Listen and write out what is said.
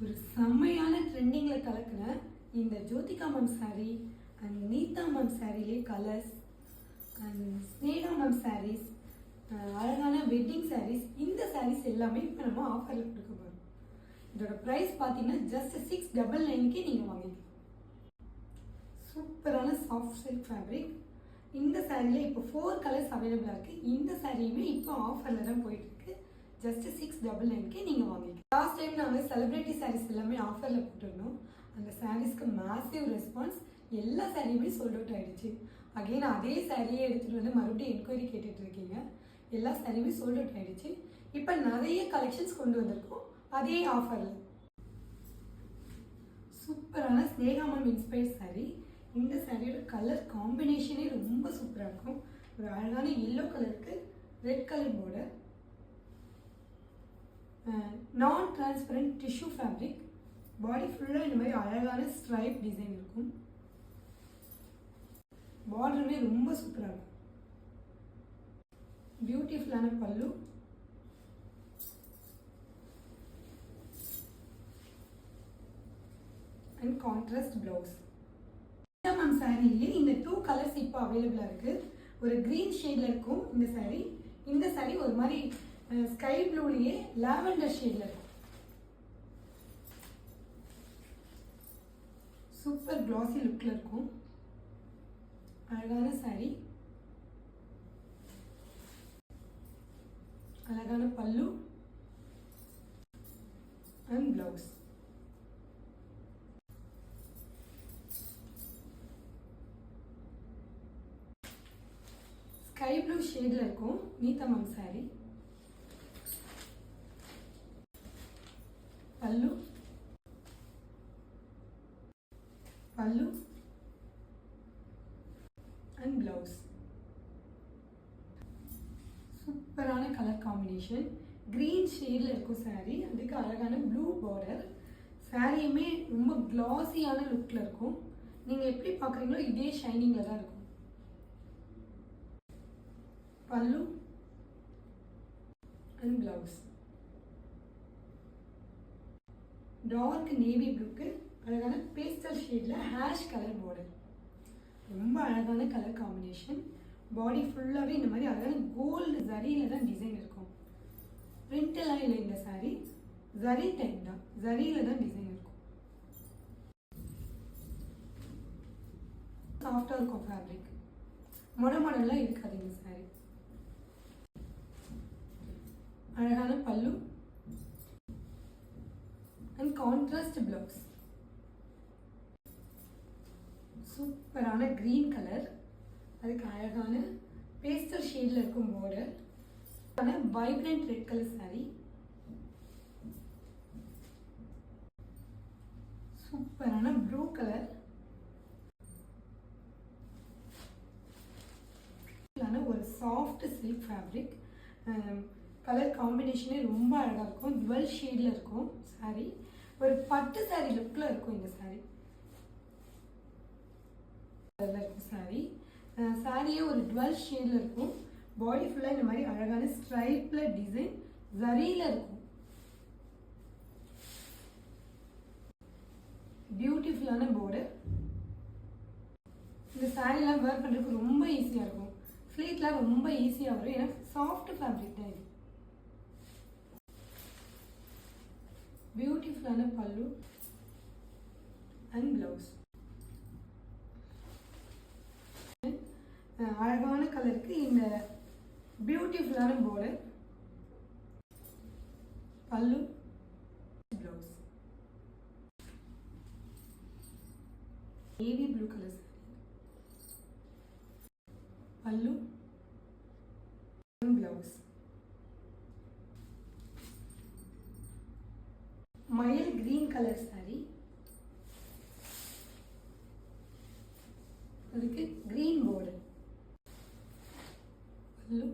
ஒரு செம்மையான ட்ரெண்டிங்கில் கலக்கிற இந்த Jyothika ma'am sari and Neetha ma'am சாரீலே colours and Sneha ma'am saris, அழகான வெட்டிங் சாரீஸ், இந்த சாரீஸ் எல்லாமே இப்போ நம்ம ஆஃபரில் கொடுக்க போகிறோம். இதோட ப்ரைஸ் பார்த்தீங்கன்னா ஜஸ்ட் 699க்கே நீங்கள் வாங்கிக்கலாம். சூப்பரான சாஃப்ட் சில்க் ஃபேப்ரிக். இந்த சாரியில் இப்போ 4 கலர்ஸ் அவைலபிளாக இருக்குது. இந்த சாரியுமே இப்போ ஆஃபரில் தான் போயிட்டுருக்கு. ஜஸ்ட் 699க்கே நீங்கள் வாங்கிக்கலாம். லாஸ்ட் டைம் நாங்கள் செலிப்ரிட்டி சாரீஸ் எல்லாமே ஆஃபரில் போட்டிருந்தோம். அந்த சாரீஸ்க்கு மேசிவ் ரெஸ்பான்ஸ். எல்லா சாரியுமே சோல்ட் அவுட் ஆகிடுச்சு. அகெயின் அதே சாரியை எடுத்துகிட்டு வந்து மறுபடியும் என்கொயரி கேட்டுட்ருக்கீங்க. எல்லா சாரியுமே சோல்ட் அவுட் ஆகிடுச்சு. இப்போ நிறைய கலெக்ஷன்ஸ் கொண்டு வந்திருக்கோம் அதே ஆஃபரில். சூப்பரான ஸ்னேகா மேம் இன்ஸ்பயர்ட் சாரீ. இந்த சாரியோட கலர் காம்பினேஷனே ரொம்ப சூப்பராக இருக்கும். ஒரு அழகான எல்லோ கலருக்கு ரெட் கலர் பார்டர், நான் டிரான்ஸ்பரண்ட் டிஷ்யூ ஃபேப்ரிக், பாடி ஃபுல்லாக இந்த மாதிரி அழகான ஸ்ட்ரைப் டிசைன் இருக்கும். பார்டருமே ரொம்ப சூப்பராக இருக்கும். பியூட்டிஃபுல்லான பல்லு, அண்ட் கான்ட்ராஸ்ட் ப்ளவுஸ். மேம் சாரிலேயே இந்த 2 கலர்ஸ் இப்போ அவைலபிளாக இருக்குது. ஒரு க்ரீன் ஷேடில் இருக்கும் இந்த சாரீ. இந்த சாரீ ஒரு மாதிரி ஸ்கை ப்ளூலேயே லாவெண்டர் ஷேடில் இருக்கும். சூப்பர் க்ளாஸி லுக்கில் இருக்கும். அழகான சாரீ, அழகான பல்லு அண்ட் ப்ளவுஸ். ஸ்கை ப்ளூ ஷேடில் இருக்கும் நீதா மேம் சாரீ. பல்லு அண்ட் ப்ளவுஸ். சூப்பரான கலர் காம்பினேஷன். க்ரீன் ஷேடில் இருக்கும் சாரீ. அதுக்கு அழகான ப்ளூ பார்டர். சாரியுமே ரொம்ப க்ளாஸியான லுக்கில் இருக்கும். நீங்கள் எப்படி பார்க்குறீங்களோ இதே ஷைனிங்கில் தான் இருக்கும். பல்லு அண்ட் ப்ளவுஸ். டார்க் நேவி ப்ளூக்கு அழகான பேஸ்டல் ஷேடில் ஹேஷ் கலர் பார்டர். ரொம்ப அழகான கலர் காம்பினேஷன். பாடி ஃபுல்லாகவே இந்த மாதிரி அழகான கோல்டு ஜரியில் தான் டிசைன் இருக்கும். பிரிண்டெல்லாம் இல்லை இந்த சாரீ, ஜரி டைப் தான், ஜரியில் தான் டிசைன் இருக்கும். சாஃப்டாக இருக்கும் ஃபேப்ரிக். மாடல்லாம் இருக்காது இந்த சாரீ. அழகான பல்லு அண்ட் கான்ட்ராஸ்ட் ப்ளவுஸ். சூப்பரான க்ரீன் கலர், அதுக்கு அழகான பேஸ்டல் ஷேடில் இருக்கும் border. Vibrant red colour sari. சூப்பரான ப்ளூ கலர், ஒரு சாஃப்ட் சில்க் ஃபேப்ரிக். கலர் காம்பினேஷனே ரொம்ப அழகாக இருக்கும். டுவெல் ஷேடில் இருக்கும் சாரீ. ஒரு பட்டு சாரீ லுக்கில் இருக்கும் இந்த சாரீ. அதில் இருக்கும் சாரீ. சாரியே ஒரு டுவெல் ஷேடில் இருக்கும். பாடி ஃபுல்லாக இந்த மாதிரி அழகான ஸ்ட்ரைப்பில் டிசைன் ஜரியில் இருக்கும். பியூட்டிஃபுல்லான பார்டர். இந்த சாரீலாம் வேர் பண்ணுறதுக்கு ரொம்ப ஈஸியாக இருக்கும். ஃப்ளீட்லாம் ரொம்ப ஈஸியாக வரும். ஏன்னா சாஃப்ட் ஃபேப்ரிக் தான் இது. பியூட்டிஃபுல்லான பல்லு அண்ட் ப்ளவுஸ். அழகான கலருக்கு இந்த பியூட்டிஃபுல்லான பார்டர், பல்லு, blouse. Navy blue colour sorry, பல்லு அண்ட் ப்ளவுஸ். மயில் கிரீன் கலர் சாரீ. அதுக்கு கிரீன் பார்டர், பல்லு